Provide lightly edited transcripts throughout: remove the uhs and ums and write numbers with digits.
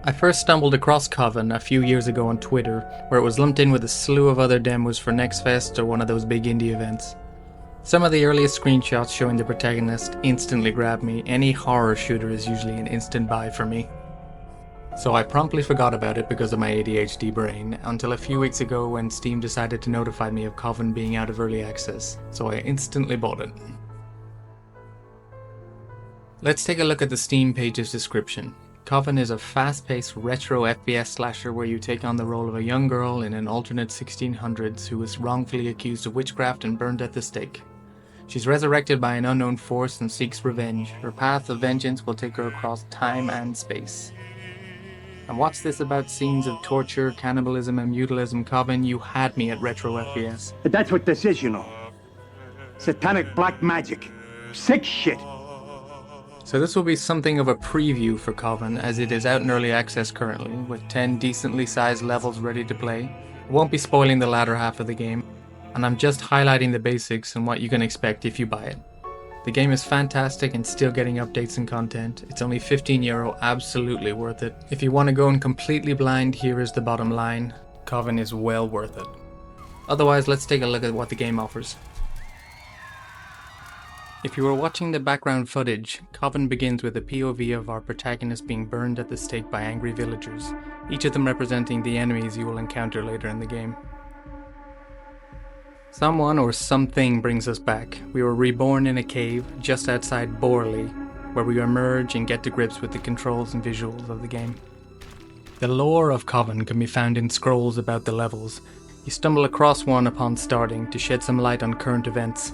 I first stumbled across Coven a few years ago on Twitter, where it was lumped in with a slew of other demos for Next Fest or one of those big indie events. Some of the earliest screenshots showing the protagonist instantly grabbed me. Any horror shooter is usually an instant buy for me. So I promptly forgot about it because of my ADHD brain, until a few weeks ago when Steam decided to notify me of Coven being out of early access, so I instantly bought it. Let's take a look at the Steam page's description. Coven is a fast-paced retro FPS slasher where you take on the role of a young girl in an alternate 1600s who was wrongfully accused of witchcraft and burned at the stake. She's resurrected by an unknown force and seeks revenge. Her path of vengeance will take her across time and space. And what's this about scenes of torture, cannibalism and mutilism? Coven, you had me at retro FPS. That's what this is, you know. Satanic black magic. Sick shit. So this will be something of a preview for Coven, as it is out in early access currently, with 10 decently sized levels ready to play. I won't be spoiling the latter half of the game, and I'm just highlighting the basics and what you can expect if you buy it. The game is fantastic and still getting updates and content. It's only €15, absolutely worth it. If you want to go in completely blind, here is the bottom line. Coven is well worth it. Otherwise, let's take a look at what the game offers. If you were watching the background footage, Coven begins with a POV of our protagonist being burned at the stake by angry villagers, each of them representing the enemies you will encounter later in the game. Someone or something brings us back. We were reborn in a cave just outside Borley, where we emerge and get to grips with the controls and visuals of the game. The lore of Coven can be found in scrolls about the levels. You stumble across one upon starting to shed some light on current events.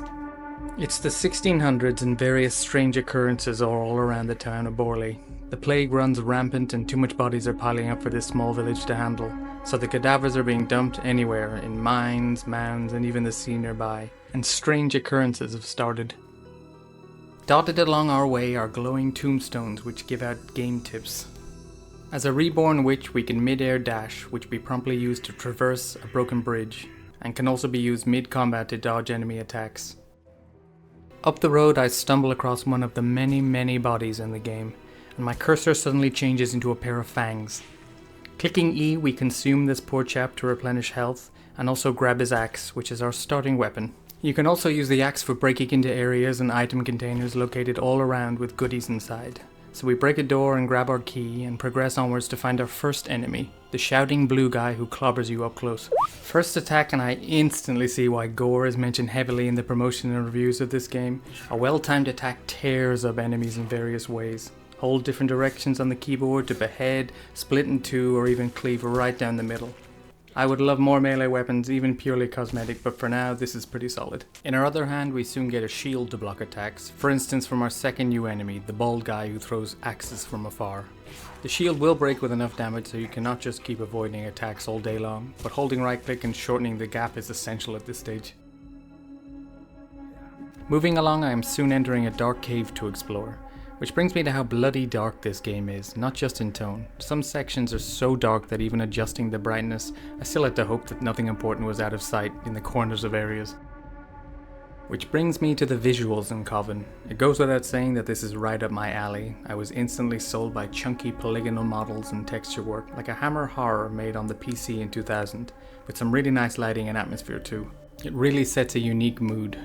It's the 1600s and various strange occurrences are all around the town of Borley. The plague runs rampant and too much bodies are piling up for this small village to handle, so the cadavers are being dumped anywhere, in mines, mounds and even the sea nearby, and strange occurrences have started. Dotted along our way are glowing tombstones which give out game tips. As a reborn witch we can mid-air dash, which we promptly use to traverse a broken bridge, and can also be used mid-combat to dodge enemy attacks. Up the road I stumble across one of the many bodies in the game, and my cursor suddenly changes into a pair of fangs. Clicking E we consume this poor chap to replenish health, and also grab his axe, which is our starting weapon. You can also use the axe for breaking into areas and item containers located all around with goodies inside. So we break a door and grab our key and progress onwards to find our first enemy, the shouting blue guy who clobbers you up close. First attack, and I instantly see why gore is mentioned heavily in the promotion and reviews of this game. A well-timed attack tears up enemies in various ways. Hold different directions on the keyboard to behead, split in two, or even cleave right down the middle. I would love more melee weapons, even purely cosmetic, but for now this is pretty solid. In our other hand we soon get a shield to block attacks, for instance from our second new enemy, the bald guy who throws axes from afar. The shield will break with enough damage so you cannot just keep avoiding attacks all day long, but holding right click and shortening the gap is essential at this stage. Moving along I am soon entering a dark cave to explore. Which brings me to how bloody dark this game is, not just in tone. Some sections are so dark that even adjusting the brightness, I still had to hope that nothing important was out of sight in the corners of areas. Which brings me to the visuals in Coven. It goes without saying that this is right up my alley. I was instantly sold by chunky polygonal models and texture work, like a Hammer horror made on the PC in 2000, with some really nice lighting and atmosphere too. It really sets a unique mood.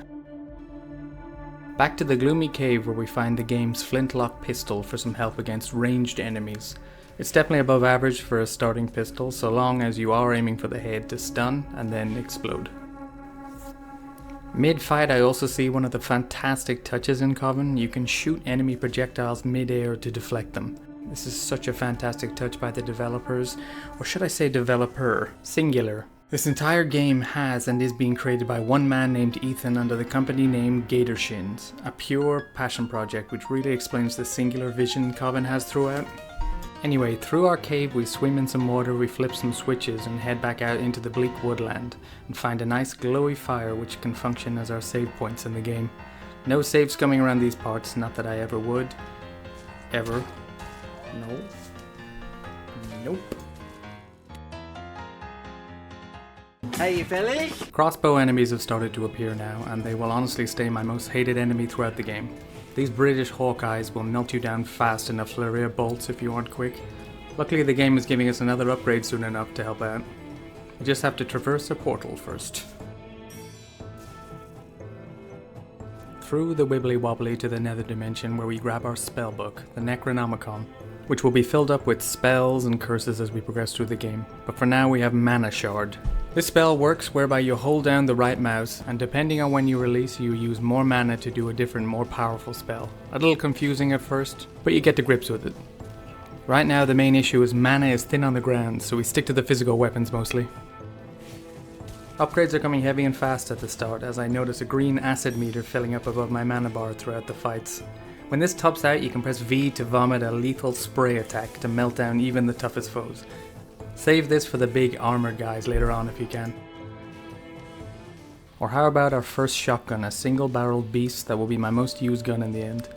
Back to the gloomy cave where we find the game's flintlock pistol for some help against ranged enemies. It's definitely above average for a starting pistol, so long as you are aiming for the head to stun and then explode. Mid-fight I also see one of the fantastic touches in Coven. You can shoot enemy projectiles mid-air to deflect them. This is such a fantastic touch by the developers, or should I say developer, singular. This entire game has and is being created by one man named Ethan under the company name Gator Shins, a pure passion project which really explains the singular vision Coven has throughout. Anyway, through our cave we swim in some water, we flip some switches and head back out into the bleak woodland and find a nice glowy fire which can function as our save points in the game. No saves coming around these parts, not that I ever would. Ever. No. Nope. Hey, Philly! Crossbow enemies have started to appear now, and they will honestly stay my most hated enemy throughout the game. These British Hawkeyes will melt you down fast in a flurry of bolts if you aren't quick. Luckily the game is giving us another upgrade soon enough to help out. We just have to traverse a portal first. Through the wibbly wobbly to the nether dimension where we grab our spellbook, the Necronomicon, which will be filled up with spells and curses as we progress through the game. But for now we have Mana Shard. This spell works whereby you hold down the right mouse, and depending on when you release, you use more mana to do a different, more powerful spell. A little confusing at first, but you get to grips with it. Right now the main issue is mana is thin on the ground, so we stick to the physical weapons mostly. Upgrades are coming heavy and fast at the start, as I notice a green acid meter filling up above my mana bar throughout the fights. When this tops out, you can press V to vomit a lethal spray attack to melt down even the toughest foes. Save this for the big armored guys later on if you can. Or how about our first shotgun, a single barreled beast that will be my most used gun in the end.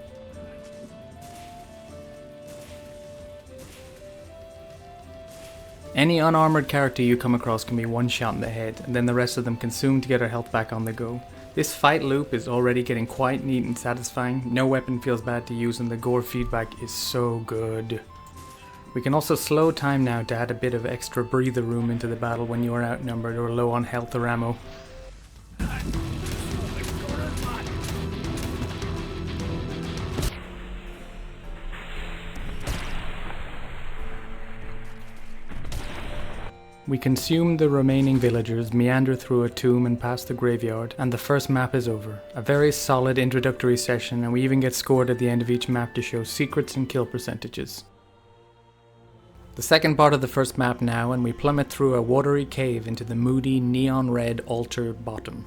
Any unarmored character you come across can be one shot in the head, and then the rest of them consume to get their health back on the go. This fight loop is already getting quite neat and satisfying. No weapon feels bad to use and the gore feedback is so good. We can also slow time now to add a bit of extra breather room into the battle when you are outnumbered or low on health or ammo. We consume the remaining villagers, meander through a tomb and past the graveyard, and the first map is over. A very solid introductory session, and we even get scored at the end of each map to show secrets and kill percentages. The second part of the first map now, and we plummet through a watery cave into the moody neon red altar bottom.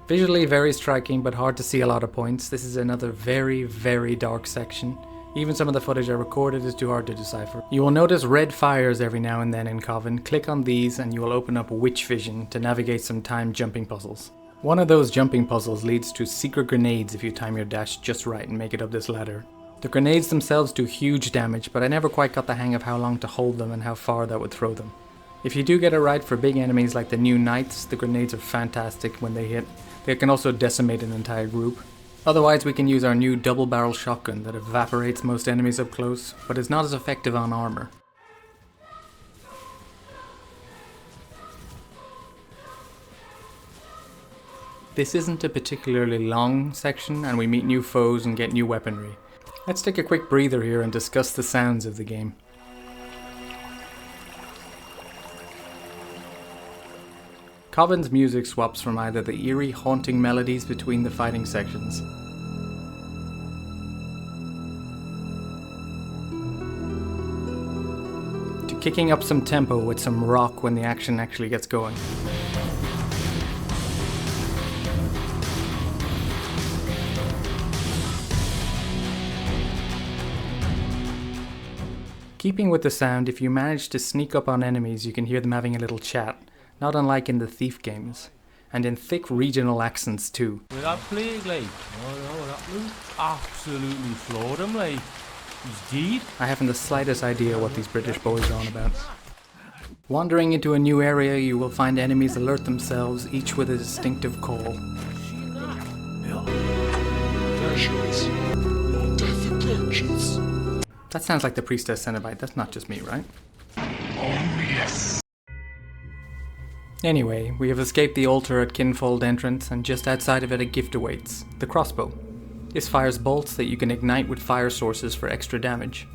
Visually very striking, but hard to see a lot of points. This is another very, very dark section. Even some of the footage I recorded is too hard to decipher. You will notice red fires every now and then in Coven. Click on these and you will open up Witch Vision to navigate some time jumping puzzles. One of those jumping puzzles leads to secret grenades if you time your dash just right and make it up this ladder. The grenades themselves do huge damage, but I never quite got the hang of how long to hold them and how far that would throw them. If you do get it right for big enemies like the new knights, the grenades are fantastic when they hit. They can also decimate an entire group. Otherwise we can use our new double barrel shotgun that evaporates most enemies up close, but is not as effective on armor. This isn't a particularly long section and we meet new foes and get new weaponry. Let's take a quick breather here and discuss the sounds of the game. Coven's music swaps from either the eerie, haunting melodies between the fighting sections, to kicking up some tempo with some rock when the action actually gets going. Keeping with the sound, if you manage to sneak up on enemies, you can hear them having a little chat. Not unlike in the Thief games, and in thick regional accents too. With that plague, like, that was absolutely floored him, like, he's dead. I haven't the slightest idea what these British boys are on about. Wandering into a new area, you will find enemies alert themselves, each with a distinctive call. That sounds like the Priestess Cenobite, that's not just me, right? Oh, yes. Anyway, we have escaped the altar at Kinfold entrance, and just outside of it a gift awaits, the crossbow. This fires bolts that you can ignite with fire sources for extra damage.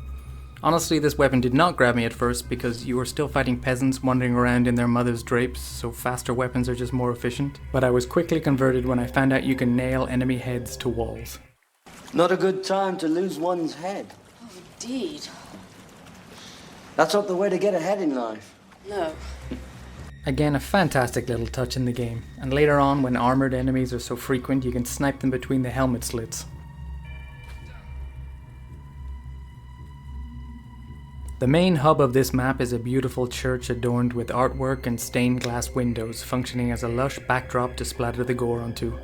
Honestly, this weapon did not grab me at first because you are still fighting peasants wandering around in their mother's drapes, so faster weapons are just more efficient. But I was quickly converted when I found out you can nail enemy heads to walls. Not a good time to lose one's head. Oh, indeed. That's not the way to get ahead in life. No. Again, a fantastic little touch in the game, and later on when armored enemies are so frequent you can snipe them between the helmet slits. The main hub of this map is a beautiful church adorned with artwork and stained glass windows, functioning as a lush backdrop to splatter the gore onto.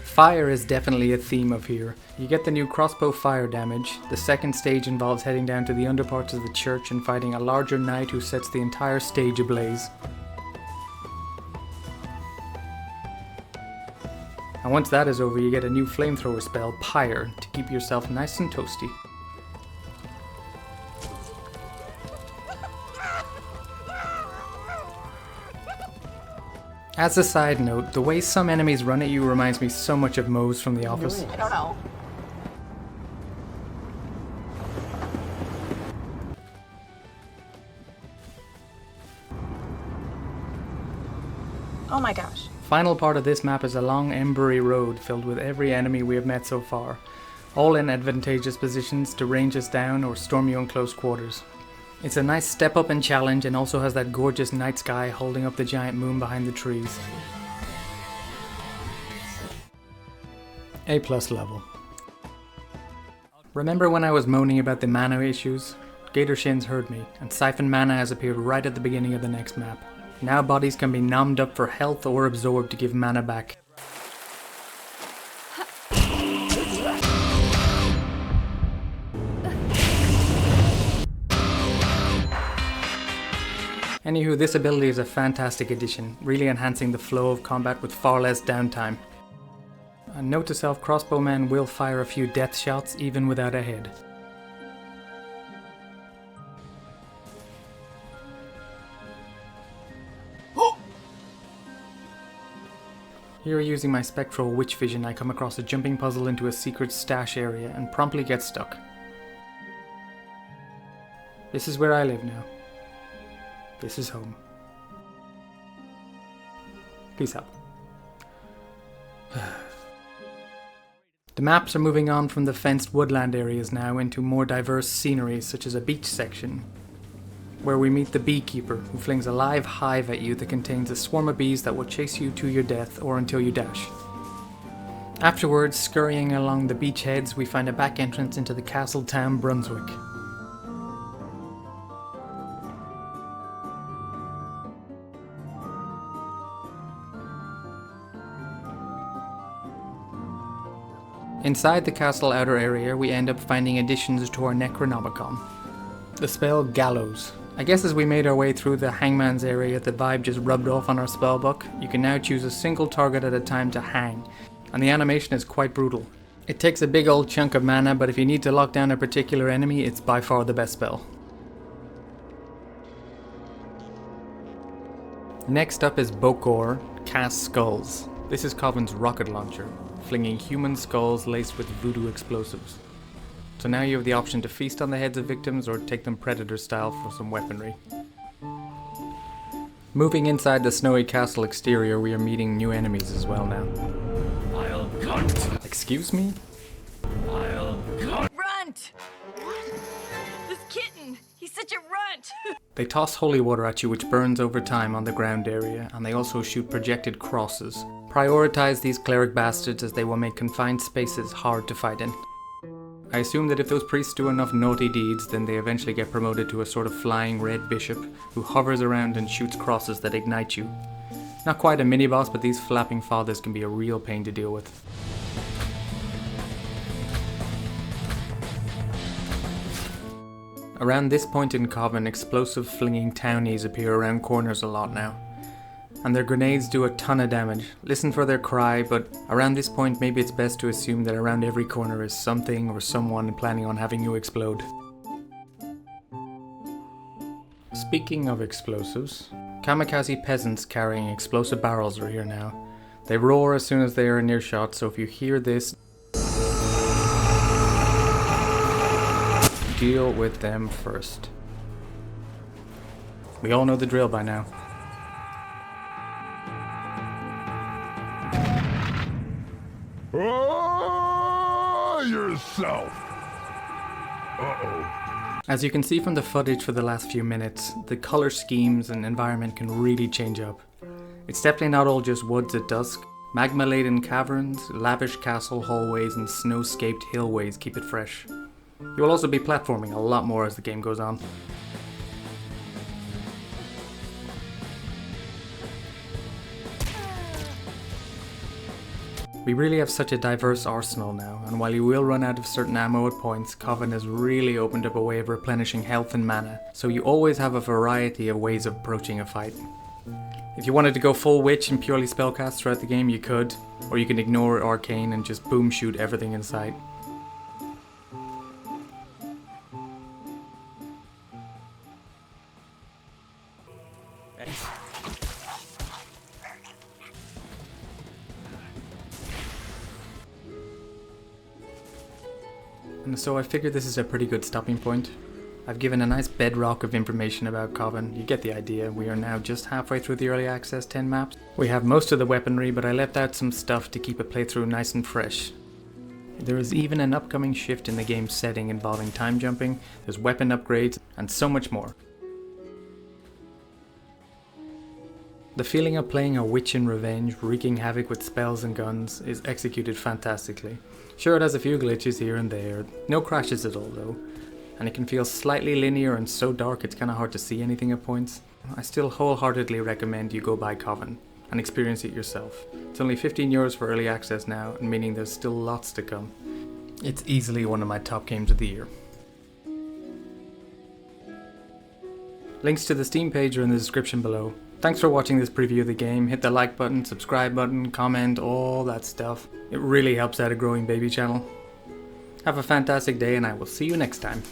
Fire is definitely a theme of here. You get the new crossbow fire damage. The second stage involves heading down to the underparts of the church and fighting a larger knight who sets the entire stage ablaze. And once that is over, you get a new flamethrower spell, Pyre, to keep yourself nice and toasty. As a side note, the way some enemies run at you reminds me so much of Mose from The Office. I don't know. Oh my gosh. Final part of this map is a long embery road filled with every enemy we have met so far, all in advantageous positions to range us down or storm you in close quarters. It's a nice step up in challenge and also has that gorgeous night sky holding up the giant moon behind the trees. A+ level. Remember when I was moaning about the mana issues? Gator Shins heard me, and Siphon Mana has appeared right at the beginning of the next map. Now bodies can be nommed up for health or absorbed to give mana back. Anywho, this ability is a fantastic addition, really enhancing the flow of combat with far less downtime. A note to self, crossbowmen will fire a few death shots even without a head. Here, using my spectral witch vision, I come across a jumping puzzle into a secret stash area and promptly get stuck. This is where I live now. This is home. Peace out. The maps are moving on from the fenced woodland areas now into more diverse sceneries, such as a beach section, where we meet the beekeeper, who flings a live hive at you that contains a swarm of bees that will chase you to your death or until you dash. Afterwards, scurrying along the beach heads, we find a back entrance into the castle town Brunswick. Inside the castle outer area, we end up finding additions to our Necronomicon. The spell Gallows. I guess as we made our way through the Hangman's area, the vibe just rubbed off on our spellbook. You can now choose a single target at a time to hang, and the animation is quite brutal. It takes a big old chunk of mana, but if you need to lock down a particular enemy, it's by far the best spell. Next up is Bokor, Cast Skulls. This is Coven's rocket launcher, flinging human skulls laced with voodoo explosives. So now you have the option to feast on the heads of victims or take them Predator style for some weaponry. Moving inside the snowy castle exterior, we are meeting new enemies as well now. I'll cunt! Excuse me? I'll cunt! Runt! This kitten! He's such a runt! They toss holy water at you, which burns over time on the ground area, and they also shoot projected crosses. Prioritize these cleric bastards as they will make confined spaces hard to fight in. I assume that if those priests do enough naughty deeds, then they eventually get promoted to a sort of flying red bishop who hovers around and shoots crosses that ignite you. Not quite a mini-boss, but these flapping fathers can be a real pain to deal with. Around this point in Coven, explosive flinging townies appear around corners a lot now. And their grenades do a ton of damage. Listen for their cry, but around this point maybe it's best to assume that around every corner is something or someone planning on having you explode. Speaking of explosives, kamikaze peasants carrying explosive barrels are here now. They roar as soon as they are in earshot, so if you hear this, deal with them first. We all know the drill by now. Oh, yourself. Uh-oh. As you can see from the footage for the last few minutes, the color schemes and environment can really change up. It's definitely not all just woods at dusk. Magma-laden caverns, lavish castle hallways, and snow-scaped hillways keep it fresh. You will also be platforming a lot more as the game goes on. We really have such a diverse arsenal now, and while you will run out of certain ammo at points, Coven has really opened up a way of replenishing health and mana, so you always have a variety of ways of approaching a fight. If you wanted to go full witch and purely spellcast throughout the game, you could, or you can ignore arcane and just boom shoot everything in sight. And so I figure this is a pretty good stopping point. I've given a nice bedrock of information about Coven. You get the idea. We are now just halfway through the early access 10 maps. We have most of the weaponry, but I left out some stuff to keep a playthrough nice and fresh. There is even an upcoming shift in the game's setting involving time jumping, there's weapon upgrades, and so much more. The feeling of playing a witch in revenge, wreaking havoc with spells and guns, is executed fantastically. Sure, it has a few glitches here and there, no crashes at all though, and it can feel slightly linear and so dark it's kinda hard to see anything at points. I still wholeheartedly recommend you go buy Coven and experience it yourself. It's only €15 for early access now, and meaning there's still lots to come. It's easily one of my top games of the year. Links to the Steam page are in the description below. Thanks for watching this preview of the game. Hit the like button, subscribe button, comment, all that stuff. It really helps out a growing baby channel. Have a fantastic day and I will see you next time.